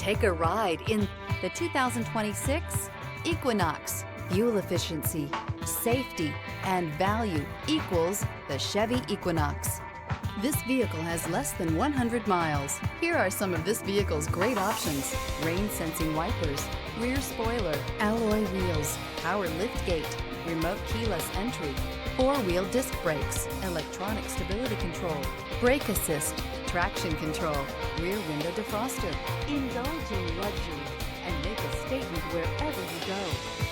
Take a ride in the 2026 Equinox. Fuel efficiency, safety, and value equals the Chevy Equinox. This vehicle has less than 100 miles. Here are some of this vehicle's great options: rain-sensing wipers, rear spoiler, alloy wheels, power liftgate, remote keyless entry, four-wheel disc brakes, electronic stability control, brake assist, traction control, rear window defroster. Indulge in luxury and make a statement wherever you go.